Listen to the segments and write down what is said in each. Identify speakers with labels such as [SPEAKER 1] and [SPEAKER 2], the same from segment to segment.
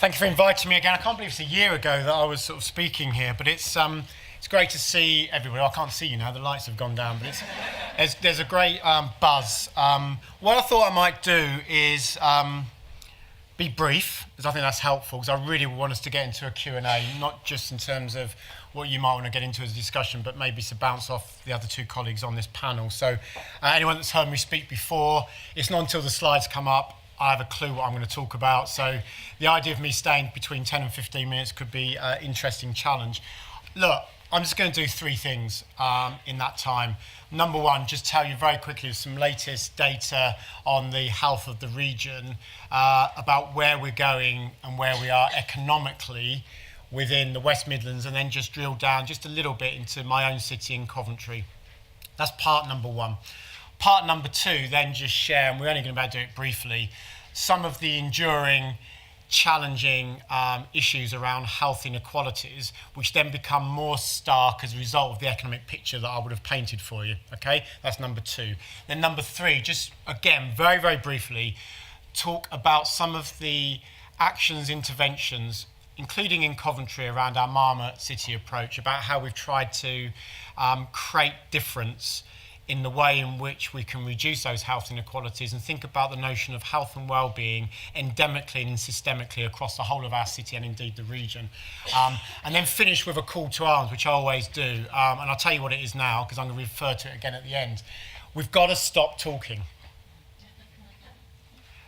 [SPEAKER 1] Thank you for inviting me again. I can't believe it's a year ago that I was sort of speaking here, but it's great to see everybody. I can't see you now; the lights have gone down, but there's a great buzz. What I thought I might do is be brief, because I think that's helpful, because I really want us to get into a Q&A, not just in terms of what you might want to get into as a discussion, but maybe to bounce off the other two colleagues on this panel. So anyone that's heard me speak before, it's not until the slides come up I have a clue what I'm going to talk about. So the idea of me staying between 10 and 15 minutes could be an interesting challenge. Look, I'm just going to do three things in that time. Number one, just tell you very quickly some latest data on the health of the region, about where we're going and where we are economically within the West Midlands, and then just drill down just a little bit into my own city in Coventry. That's part number one. Part number two, then just share, and we're only going to do it briefly, some of the enduring, challenging issues around health inequalities, which then become more stark as a result of the economic picture that I would have painted for you, okay? That's number two. Then number three, just again, very, very briefly, talk about some of the actions, interventions, including in Coventry around our Mama City approach, about how we've tried to create difference in the way in which we can reduce those health inequalities and think about the notion of health and well-being endemically and systemically across the whole of our city and indeed the region. And then finish with a call to arms, which I always do. And I'll tell you what it is now, because I'm going to refer to it again at the end. We've got to stop talking.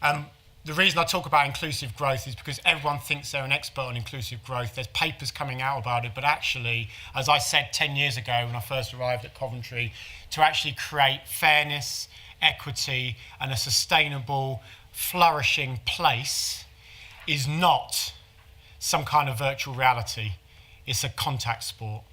[SPEAKER 1] The reason I talk about inclusive growth is because everyone thinks they're an expert on inclusive growth. There's papers coming out about it, but actually, as I said 10 years ago when I first arrived at Coventry, to actually create fairness, equity, and a sustainable, flourishing place is not some kind of virtual reality. It's a contact sport.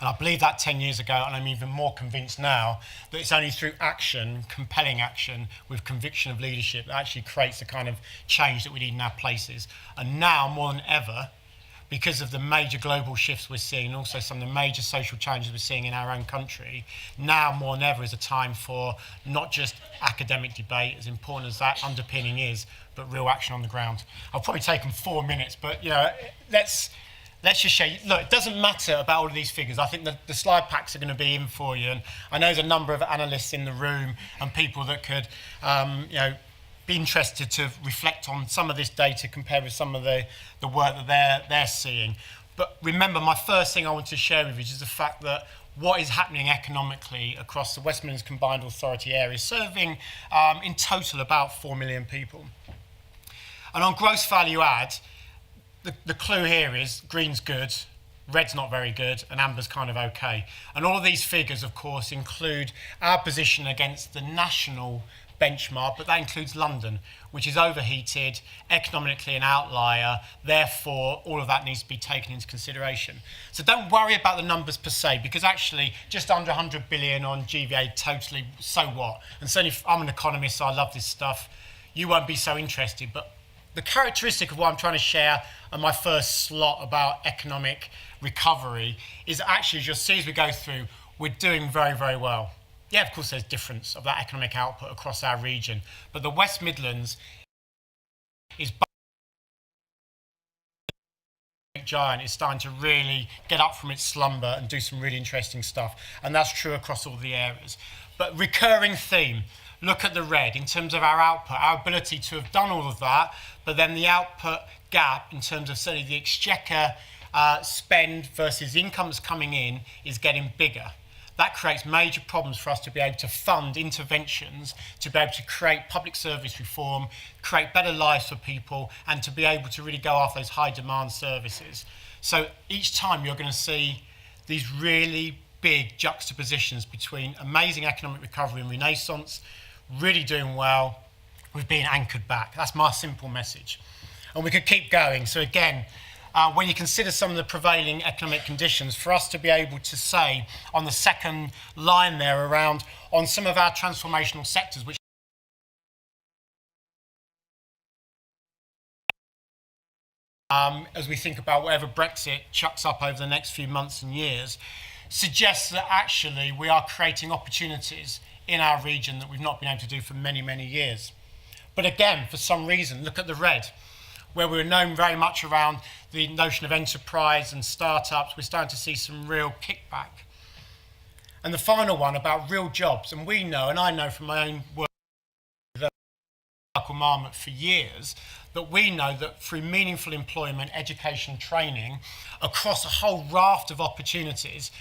[SPEAKER 1] And I believed that 10 years ago, and I'm even more convinced now that it's only through action, compelling action, with conviction of leadership, that actually creates the kind of change that we need in our places. And now, more than ever, because of the major global shifts we're seeing, and also some of the major social changes we're seeing in our own country, now more than ever is a time for not just academic debate, as important as that underpinning is, but real action on the ground. I've probably taken 4 minutes, but let's just share. Look, it doesn't matter about all of these figures. I think the slide packs are going to be in for you. And I know there's a number of analysts in the room and people that could be interested to reflect on some of this data compared with some of the work that they're seeing. But remember, my first thing I want to share with you is the fact that what is happening economically across the West Midlands Combined Authority area, serving in total about 4 million people. And on gross value add, the clue here is green's good, red's not very good, and amber's kind of okay. And all of these figures, of course, include our position against the national benchmark, but that includes London, which is overheated, economically an outlier. Therefore, all of that needs to be taken into consideration. So don't worry about the numbers per se, because actually just under 100 billion on GVA totally, so what? And certainly if I'm an economist, so I love this stuff, you won't be so interested. But the characteristic of what I'm trying to share on my first slot about economic recovery is actually, as you'll see as we go through, we're doing very, very well. Yeah, of course, there's difference of that economic output across our region, but the West Midlands is giant. It's starting to really get up from its slumber and do some really interesting stuff, and that's true across all the areas. But recurring theme, look at the red in terms of our output, our ability to have done all of that, but then the output gap in terms of certainly the exchequer spend versus income that's coming in is getting bigger. That creates major problems for us to be able to fund interventions, to be able to create public service reform, create better lives for people, and to be able to really go after those high demand services. So each time you're going to see these really big juxtapositions between amazing economic recovery and renaissance, really doing well, with being anchored back. That's my simple message. And we could keep going. So again, when you consider some of the prevailing economic conditions, for us to be able to say on the second line there around on some of our transformational sectors, which as we think about whatever Brexit chucks up over the next few months and years, suggests that actually we are creating opportunities in our region that we've not been able to do for many, many years. But again, for some reason, look at the red. where we were known very much around the notion of enterprise and startups, we're starting to see some real kickback. And the final one about real jobs, and we know, and I know from my own work with Michael Marmot for years, that we know that through meaningful employment, education, training, across a whole raft of opportunities,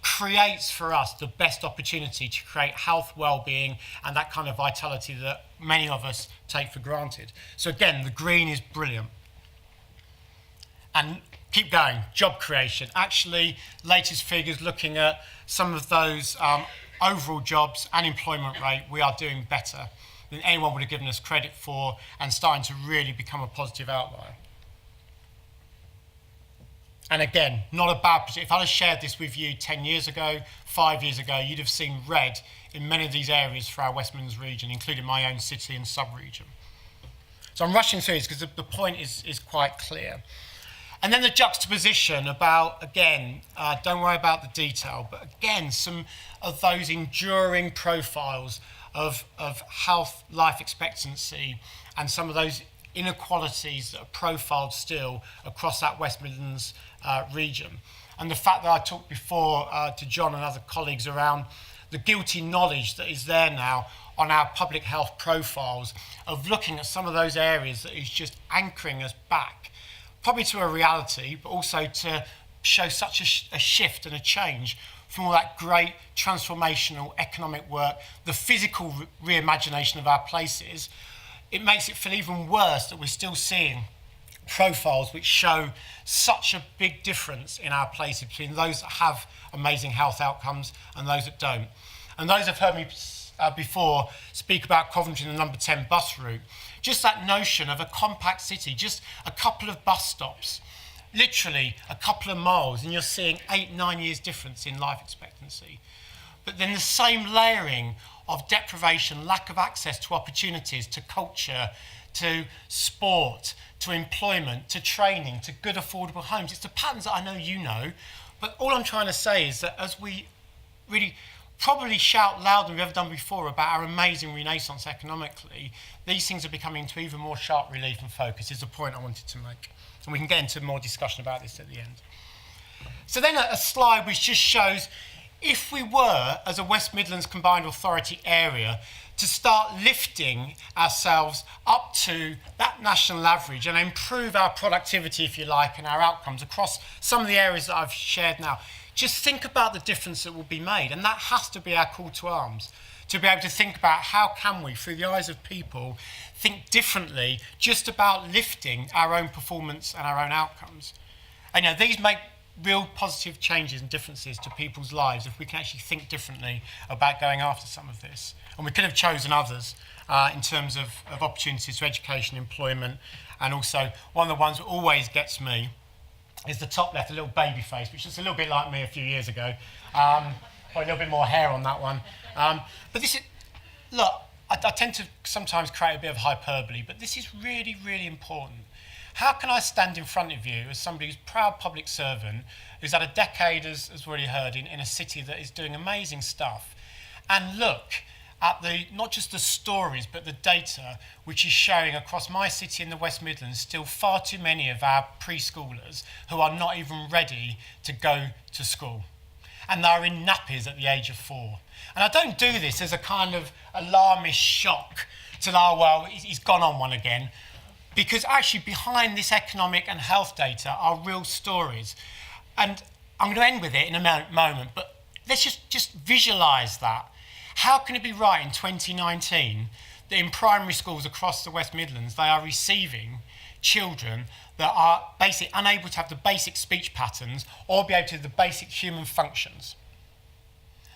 [SPEAKER 1] creates for us the best opportunity to create health, well-being, and that kind of vitality that many of us take for granted. So again, the green is brilliant. And keep going, job creation. Actually, latest figures looking at some of those overall jobs and employment rate, we are doing better than anyone would have given us credit for, and starting to really become a positive outlier. And again, not a bad position. If I'd have shared this with you 10 years ago, 5 years ago, you'd have seen red in many of these areas for our West Midlands region, including my own city and sub-region. So I'm rushing through this because the point is quite clear. And then the juxtaposition about, again, don't worry about the detail, but again, some of those enduring profiles of health, life expectancy, and some of those inequalities that are profiled still across that West Midlands region. And the fact that I talked before to John and other colleagues around the guilty knowledge that is there now on our public health profiles of looking at some of those areas that is just anchoring us back, probably to a reality, but also to show such a shift and a change from all that great transformational economic work, the physical reimagination of our places. It makes it feel even worse that we're still seeing profiles which show such a big difference in our places between those that have amazing health outcomes and those that don't. And those have heard me before speak about Coventry and the number 10 bus route. Just that notion of a compact city, just a couple of bus stops, literally a couple of miles, and you're seeing 8-9 years difference in life expectancy. But then the same layering of deprivation, lack of access to opportunities, to culture, to sport, to employment, to training, to good affordable homes. It's the patterns that I know you know, but all I'm trying to say is that as we really probably shout louder than we've ever done before about our amazing renaissance economically, these things are becoming to even more sharp relief and focus, is the point I wanted to make. And we can get into more discussion about this at the end. So then a slide which just shows if we were, as a West Midlands Combined Authority area, to start lifting ourselves up to that national average and improve our productivity, if you like, and our outcomes across some of the areas that I've shared now, just think about the difference that will be made. And that has to be our call to arms, to be able to think about how can we, through the eyes of people, think differently just about lifting our own performance and our own outcomes. And you know, these make real positive changes and differences to people's lives if we can actually think differently about going after some of this. And we could have chosen others in terms of opportunities to education, employment, and also one of the ones that always gets me is the top left, a little baby face, which is a little bit like me a few years ago. Probably a little bit more hair on that one. But this is, look, I tend to sometimes create a bit of hyperbole, but this is really, really important. How can I stand in front of you as somebody who's a proud public servant, who's had a decade, as already heard, in a city that is doing amazing stuff, and look at not just the stories, but the data which is showing across my city in the West Midlands still far too many of our preschoolers who are not even ready to go to school. And they're in nappies at the age of 4. And I don't do this as a kind of alarmist shock to, oh, well, he's gone on one again. Because actually behind this economic and health data are real stories. And I'm going to end with it in a moment, but let's just visualise that. How can it be right in 2019 that in primary schools across the West Midlands they are receiving children that are basically unable to have the basic speech patterns or be able to do the basic human functions?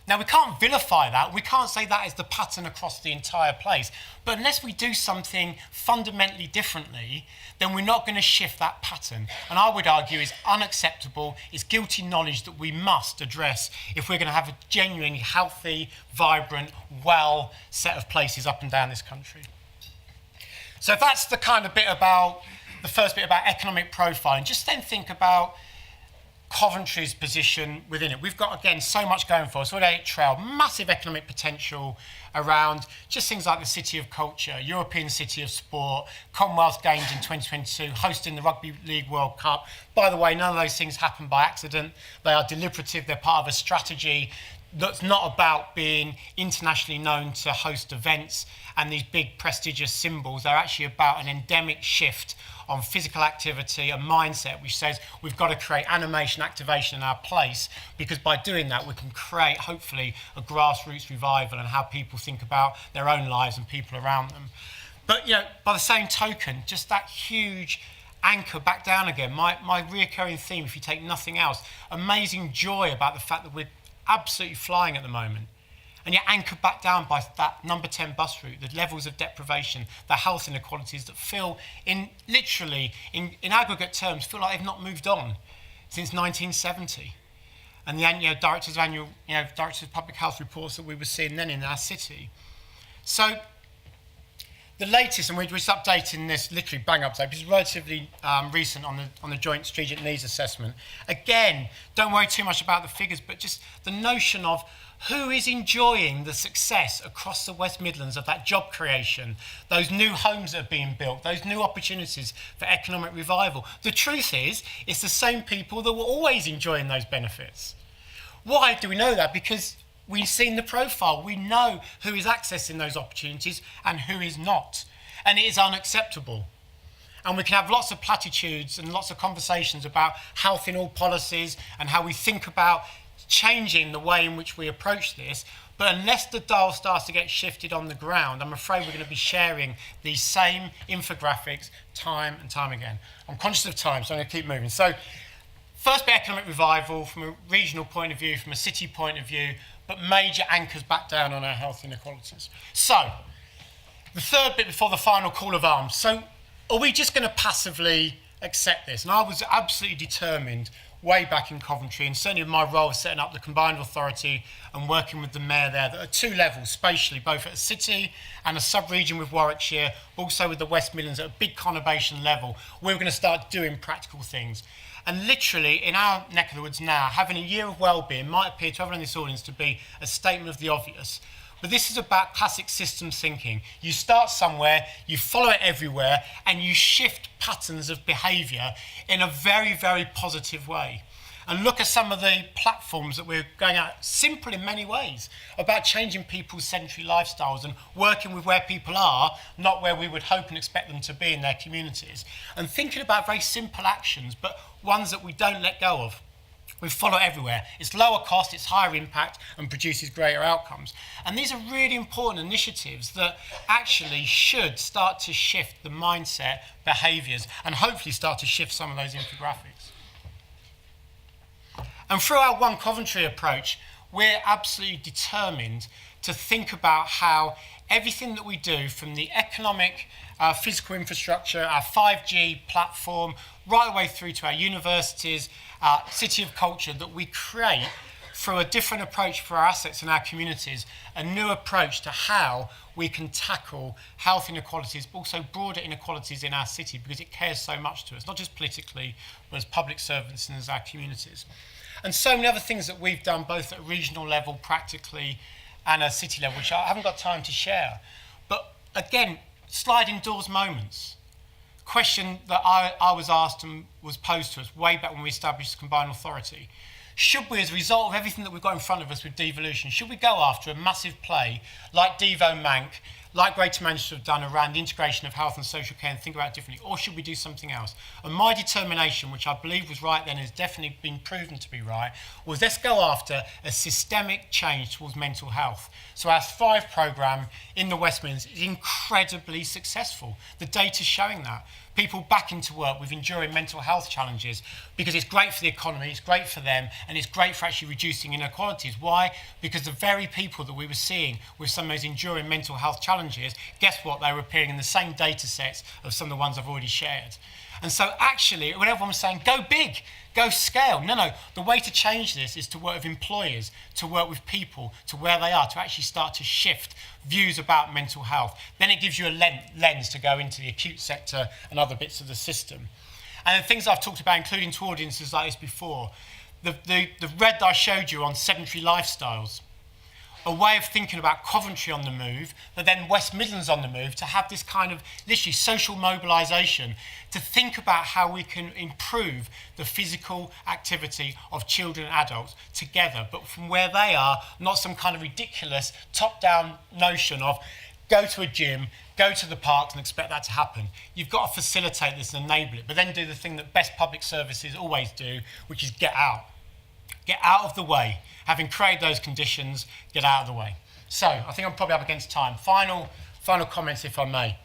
[SPEAKER 1] Now, we can't vilify that. We can't say that is the pattern across the entire place. But unless we do something fundamentally differently, then we're not going to shift that pattern. And I would argue is unacceptable, is guilty knowledge that we must address if we're going to have a genuinely healthy, vibrant, well set of places up and down this country. So that's the kind of bit about, the first bit about economic profiling. Just then think about Coventry's position within it. We've got, again, so much going for us. We're at Trail, massive economic potential around just things like the City of Culture, European City of Sport, Commonwealth Games in 2022, hosting the Rugby League World Cup. By the way, none of those things happen by accident. They are deliberative. They're part of a strategy that's not about being internationally known to host events and these big prestigious symbols. They're actually about an endemic shift on physical activity, a mindset which says we've got to create animation, activation in our place, because by doing that we can create, hopefully, a grassroots revival and how people think about their own lives and people around them. But, by the same token, just that huge anchor back down again, my reoccurring theme, if you take nothing else, amazing joy about the fact that we're absolutely flying at the moment. And yet anchored back down by that number 10 bus route, the levels of deprivation, the health inequalities that feel, in aggregate terms, feel like they've not moved on since 1970. And the directors of public health reports that we were seeing then in our city. So the latest, and we're just updating this literally bang up, because it's relatively recent on the Joint Strategic Needs Assessment. Again, don't worry too much about the figures, but just the notion of who is enjoying the success across the West Midlands of that job creation, those new homes that are being built, those new opportunities for economic revival. The truth is, it's the same people that were always enjoying those benefits. Why do we know that? Because we've seen the profile. We know who is accessing those opportunities and who is not. And it is unacceptable. And we can have lots of platitudes and lots of conversations about health in all policies and how we think about changing the way in which we approach this, but unless the dial starts to get shifted on the ground, I'm afraid we're going to be sharing these same infographics time and time again. I'm conscious of time, so I'm going to keep moving. So, first bit, economic revival from a regional point of view, from a city point of view, but major anchors back down on our health inequalities. So, the third bit before the final call of arms. So, are we just going to passively accept this? And I was absolutely determined way back in Coventry, and certainly in my role of setting up the combined authority and working with the mayor there, that at two levels, spatially, both at a city and a sub-region with Warwickshire, but also with the West Midlands at a big conurbation level, we were going to start doing practical things. And literally, in our neck of the woods now, having a year of well-being might appear to everyone in this audience to be a statement of the obvious. But this is about classic systems thinking. You start somewhere, you follow it everywhere, and you shift patterns of behaviour in a very, very positive way. And look at some of the platforms that we're going at, simple in many ways, about changing people's sedentary lifestyles and working with where people are, not where we would hope and expect them to be in their communities. And thinking about very simple actions, but ones that we don't let go of. We follow everywhere. It's lower cost, it's higher impact, and produces greater outcomes. And these are really important initiatives that actually should start to shift the mindset, behaviours, and hopefully start to shift some of those infographics. And through our One Coventry approach, we're absolutely determined to think about how everything that we do, from the economic, physical infrastructure, our 5G platform, right the way through to our universities, City of Culture, that we create through a different approach for our assets and our communities, a new approach to how we can tackle health inequalities, but also broader inequalities in our city, because it cares so much to us, not just politically, but as public servants and as our communities. And so many other things that we've done, both at a regional level, practically, and a city level, which I haven't got time to share. But again, sliding doors moments. Question that I was asked and was posed to us way back when we established the combined authority. Should we, as a result of everything that we've got in front of us with devolution, should we go after a massive play like Devo Manc, like Greater Manchester have done around the integration of health and social care, and think about it differently, or should we do something else? And my determination, which I believe was right then, has definitely been proven to be right, was let's go after a systemic change towards mental health. So our Thrive programme in the West Midlands is incredibly successful. The data's showing that. People back into work with enduring mental health challenges, because it's great for the economy, it's great for them, and it's great for actually reducing inequalities. Why? Because the very people that we were seeing with some of those enduring mental health challenges, guess what? They were appearing in the same data sets of some of the ones I've already shared. And so actually, when everyone was saying, go big, go scale. No, the way to change this is to work with employers, to work with people, to where they are, to actually start to shift views about mental health. Then it gives you a lens to go into the acute sector and other bits of the system. And the things I've talked about, including to audiences like this before, the red that I showed you on sedentary lifestyles, a way of thinking about Coventry on the move, but then West Midlands on the move, to have this kind of literally social mobilisation, to think about how we can improve the physical activity of children and adults together, but from where they are, not some kind of ridiculous top-down notion of go to a gym, go to the parks and expect that to happen. You've got to facilitate this and enable it, but then do the thing that best public services always do, which is get out. Get out of the way. Having created those conditions, get out of the way. So, I think I'm probably up against time. Final comments, if I may.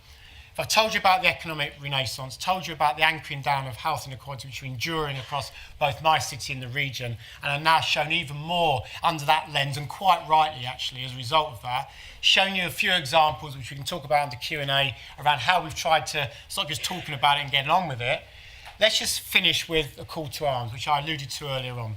[SPEAKER 1] If I've told you about the economic renaissance, told you about the anchoring down of health inequality, which are enduring across both my city and the region, and are now shown even more under that lens, and quite rightly, actually, as a result of that, shown you a few examples, which we can talk about under Q&A, around how we've tried to, it's not just talking about it and getting on with it. Let's just finish with a call to arms, which I alluded to earlier on.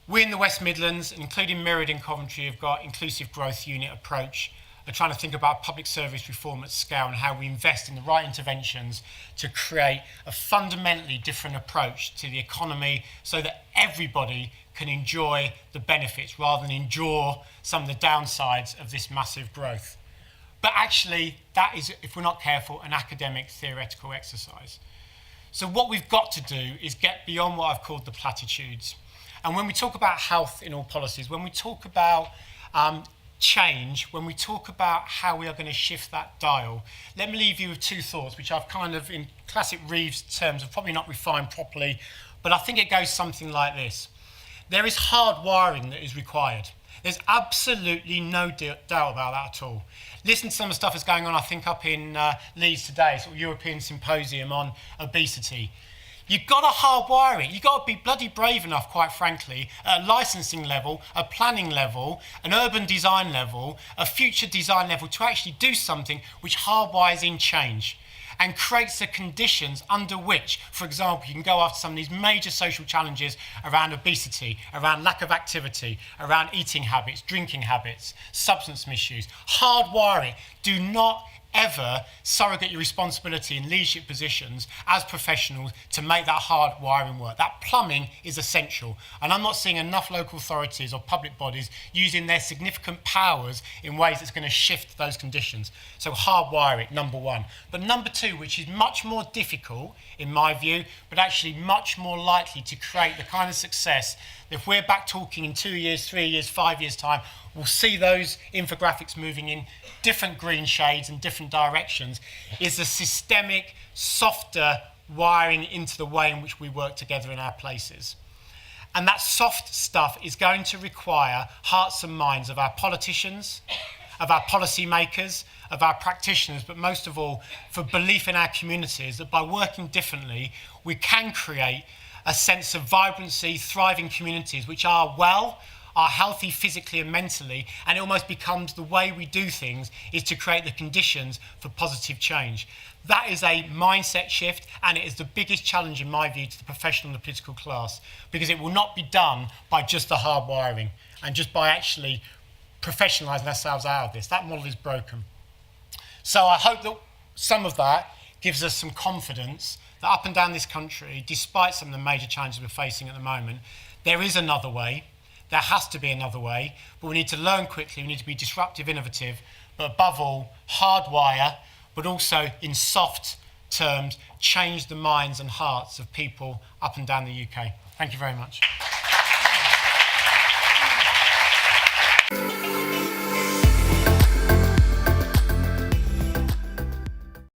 [SPEAKER 1] We in the West Midlands, including mirrored in Coventry, have got inclusive growth unit approach. We're trying to think about public service reform at scale and how we invest in the right interventions to create a fundamentally different approach to the economy so that everybody can enjoy the benefits rather than endure some of the downsides of this massive growth. But actually, that is, if we're not careful, an academic theoretical exercise. So what we've got to do is get beyond what I've called the platitudes. And when we talk about health in all policies, when we talk about change, when we talk about how we are going to shift that dial, let me leave you with two thoughts, which I've kind of, in classic Reeves terms, have probably not refined properly, but I think it goes something like this. There is hard wiring that is required. There's absolutely no doubt about that at all. Listen to some of the stuff that's going on, I think, up in Leeds today, sort of European symposium on obesity. You've got to hardwire it. You've got to be bloody brave enough, quite frankly, at a licensing level, a planning level, an urban design level, a future design level, to actually do something which hardwires in change and creates the conditions under which, for example, you can go after some of these major social challenges around obesity, around lack of activity, around eating habits, drinking habits, substance misuse. Hardwire it. Do not ever surrogate your responsibility in leadership positions as professionals to make that hard wiring work. That plumbing is essential. And I'm not seeing enough local authorities or public bodies using their significant powers in ways that's going to shift those conditions. So hardwire it, number one. But number two, which is much more difficult in my view, but actually much more likely to create the kind of success that if we're back talking in 2 years, 3 years, 5 years' time, we'll see those infographics moving in different green shades and different directions, is a systemic, softer wiring into the way in which we work together in our places. And that soft stuff is going to require hearts and minds of our politicians, of our policymakers, of our practitioners, but most of all, for belief in our communities that by working differently, we can create a sense of vibrancy, thriving communities which are well, are healthy physically and mentally, and it almost becomes the way we do things is to create the conditions for positive change. That is a mindset shift, and it is the biggest challenge, in my view, to the professional and the political class, because it will not be done by just the hard wiring and just by actually professionalising ourselves out of this. That model is broken. So I hope that some of that gives us some confidence that up and down this country, despite some of the major challenges we're facing at the moment, there is another way. There has to be another way, but we need to learn quickly, we need to be disruptive, innovative, but above all, hardwire, but also in soft terms, change the minds and hearts of people up and down the UK. Thank you very much.